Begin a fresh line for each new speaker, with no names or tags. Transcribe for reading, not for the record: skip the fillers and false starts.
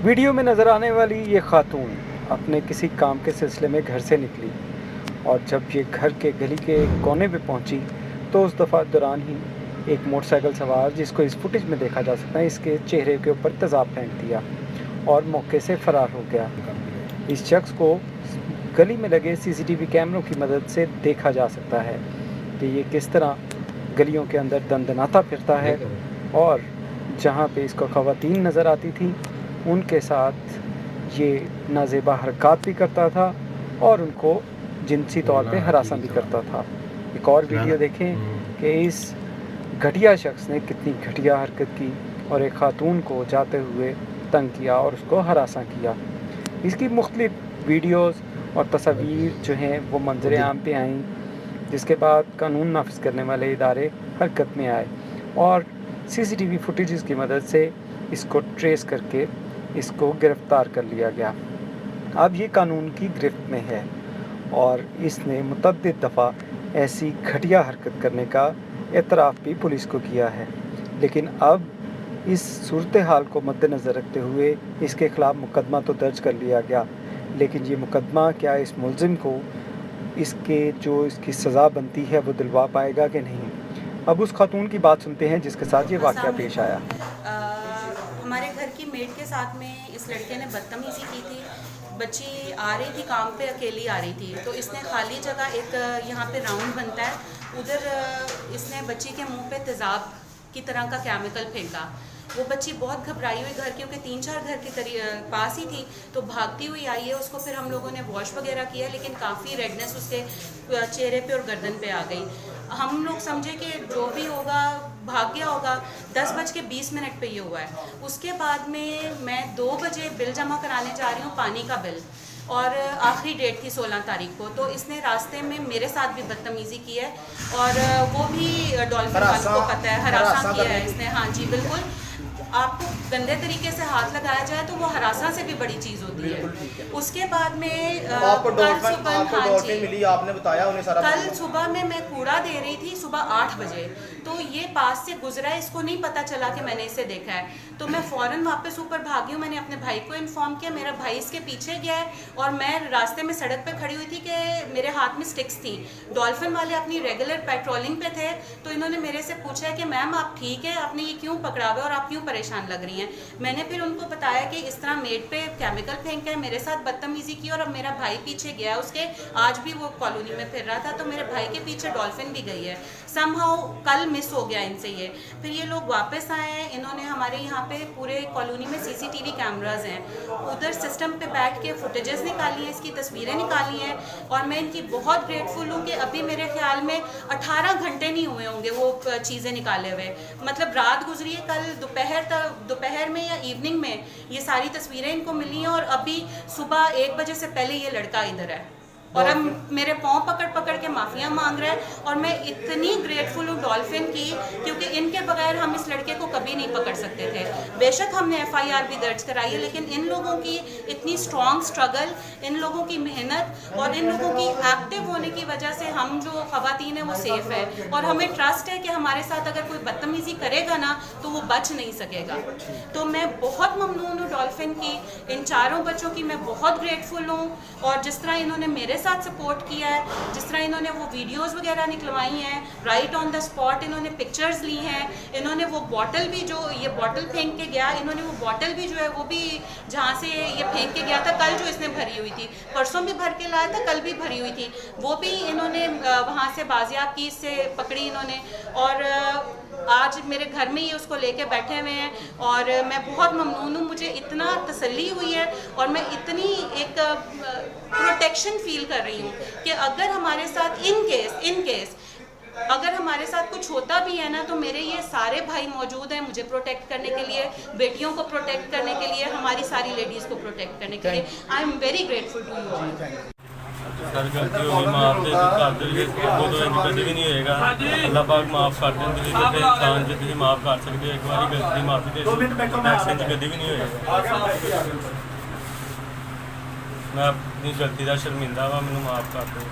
Video में नज़र आने वाली ये खातून अपने किसी काम के सिलसिले में घर से निकली और जब ये घर के गली के कोने पे पहुंची तो उस दफ़ा दौरान ही एक मोटरसाइकिल सवार, जिसको इस फुटेज में देखा जा सकता है, इसके चेहरे के ऊपर तेज़ाब फेंक दिया और मौके से फ़रार हो गया। इस शख्स को गली में लगे सीसीटीवी कैमरों की मदद से देखा जा सकता है कि ये किस तरह गलियों के अंदर दंदनाता फिरता है और जहाँ पे इसको ख़वातीन नज़र आती थी उनके साथ ये नाज़ेबा हरकत भी करता था और उनको जिनसी तौर पे हरासा भी करता था। एक और वीडियो देखें कि इस घटिया शख्स ने कितनी घटिया हरकत की और एक खातून को जाते हुए तंग किया और उसको हरासा किया। इसकी मुख्तलिफ वीडियोस और तस्वीर जो हैं वो मंजर आम पे आईं, जिसके बाद कानून नाफिज करने वाले इदारे हरकत में आए और सीसीटीवी फुटेजेस की मदद से इसको ट्रेस करके इसको गिरफ़्तार कर लिया गया। अब ये कानून की गिरफ्त में है और इसने मुतअद्दिद दफ़ा ऐसी घटिया हरकत करने का एतराफ़ भी पुलिस को किया है। लेकिन अब इस सूरत हाल को मद्देनज़र रखते हुए इसके ख़िलाफ़ मुकदमा तो दर्ज कर लिया गया, लेकिन ये मुकदमा क्या इस मुलज़िम को इसकी सज़ा बनती है वो दिलवा पाएगा कि नहीं। अब उस खातून की बात सुनते हैं जिसके साथ ये वाक़या पेश आया।
हमारे घर की मेड के साथ में इस लड़के ने बदतमीज़ी की थी। बच्ची आ रही थी काम पे, अकेली आ रही थी, तो इसने खाली जगह एक यहाँ पे राउंड बनता है, उधर इसने बच्ची के मुंह पे तेज़ाब की तरह का केमिकल फेंका। वो बच्ची बहुत घबराई हुई, घर क्योंकि 3-4 घर के पास ही थी, तो भागती हुई आई है। उसको फिर हम लोगों ने वॉश वगैरह किया, लेकिन काफ़ी रेडनेस उसके चेहरे पे और गर्दन पे आ गई। हम लोग समझे कि जो भी होगा भाग गया होगा। 10:20 पे ये हुआ है। उसके बाद में मैं 2 बजे बिल जमा कराने जा रही हूँ, पानी का बिल, और आखिरी डेट थी 16 तारीख को। तो इसने रास्ते में मेरे साथ भी बदतमीज़ी की है और वो भी डॉल्फिन वालों को पता है, हरासा किया है इसने। हाँ जी, बिल्कुल। आपको गंदे तरीके से हाथ लगाया जाए तो वो हरासा से भी बड़ी चीज़ होती है। उसके बाद में कल सुबह
मिली, आपने बताया उन्हें सारा।
कल सुबह में मैं कूड़ा दे रही थी, सुबह 8 बजे, तो ये पास से गुजरा है, इसको नहीं पता चला कि मैंने इसे देखा है। तो मैं फ़ौरन वापस ऊपर भागी हूँ। मैंने अपने भाई को इन्फॉर्म किया, मेरा भाई इसके पीछे गया है और मैं रास्ते में सड़क पे खड़ी हुई थी कि मेरे हाथ में स्टिक्स थी। डॉल्फिन वाले अपनी रेगुलर पेट्रोलिंग पे थे, तो इन्होंने मेरे से पूछा है कि मैम आप ठीक है, आपने ये क्यों पकड़ा हुआ है और आप क्यों परेशान लग रही हैं। मैंने फिर उनको बताया कि इस तरह मेड पे केमिकल फेंका है, मेरे साथ बदतमीज़ी की और अब मेरा भाई पीछे गया उसके, आज भी वो कॉलोनी में फिर रहा था, तो मेरे भाई के पीछे डॉल्फिन भी गई है। समहाउ कल मिस हो गया इनसे ये। फिर ये लोग वापस आए हैं। इन्होंने हमारे यहाँ पे पूरे कॉलोनी में सीसीटीवी कैमराज हैं, उधर सिस्टम पे बैठ के फुटेजेस निकाली हैं, इसकी तस्वीरें निकाली हैं और मैं इनकी बहुत ग्रेटफुल हूँ कि अभी मेरे ख्याल में 18 घंटे नहीं हुए होंगे वो चीज़ें निकाले हुए। मतलब रात गुजरी है, कल दोपहर में या इवनिंग में ये सारी तस्वीरें इनको मिली हैं और अभी सुबह 1 बजे से पहले ये लड़का इधर है और अब मेरे पाँव पकड़ के माफिया मांग रहा है। और मैं इतनी ग्रेटफुल हूँ डॉल्फिन की, क्योंकि इनके बगैर हम इस लड़के को कभी नहीं पकड़ सकते थे। बेशक हमने FIR भी दर्ज कराई है, लेकिन इन लोगों की इतनी स्ट्रॉन्ग स्ट्रगल, इन लोगों की मेहनत और इन लोगों की एक्टिव होने की वजह से हम जो खवातीन हैं वो सेफ़ है और हमें ट्रस्ट है कि हमारे साथ अगर कोई बदतमीज़ी करेगा ना तो वो बच नहीं सकेगा। तो मैं बहुत ममनून हूँ डॉल्फिन की, इन चारों बच्चों की मैं बहुत ग्रेटफुल हूँ। और जिस तरह इन्होंने मेरे साथ सपोर्ट किया है, जिस तरह इन्होंने वो वीडियोस वगैरह निकलवाई हैं, राइट ऑन द स्पॉट इन्होंने पिक्चर्स ली हैं, इन्होंने वो बॉटल भी, जो ये बॉटल फेंक के गया, इन्होंने वो बॉटल भी जो है वो भी जहाँ से ये फेंक के गया था, कल जो इसने भरी हुई थी, परसों भी भर के लाया था, कल भी भरी हुई थी, वो भी इन्होंने वहाँ से बाजियाब की, इससे पकड़ी इन्होंने और आज मेरे घर में ही उसको लेके बैठे हुए हैं और मैं बहुत ममनून हूँ। मुझे इतना तसल्ली हुई है और मैं इतनी एक प्रोटेक्शन फील कर रही हूँ कि अगर हमारे साथ इन केस अगर हमारे साथ कुछ होता भी है ना, तो मेरे ये सारे भाई मौजूद हैं मुझे प्रोटेक्ट करने के लिए, बेटियों को प्रोटेक्ट करने के लिए, हमारी सारी लेडीज़ को प्रोटेक्ट करने के लिए। I am very grateful to you all.
Sir गलती होगी माफ दे दो, कर दे वो तो इंज कभी भी नहीं होएगा। अल्लाह पाक माफ़ कर दें, तुझे तो इंसान जो तुझे माफ़ कर सकते हो, एक बार गलती माफ़ी दे दो, ऐसे इंज कभी भी नहीं होएगा। मैं अपनी गलती का शर्मिंदा वा, मैनू माफ़ कर दो।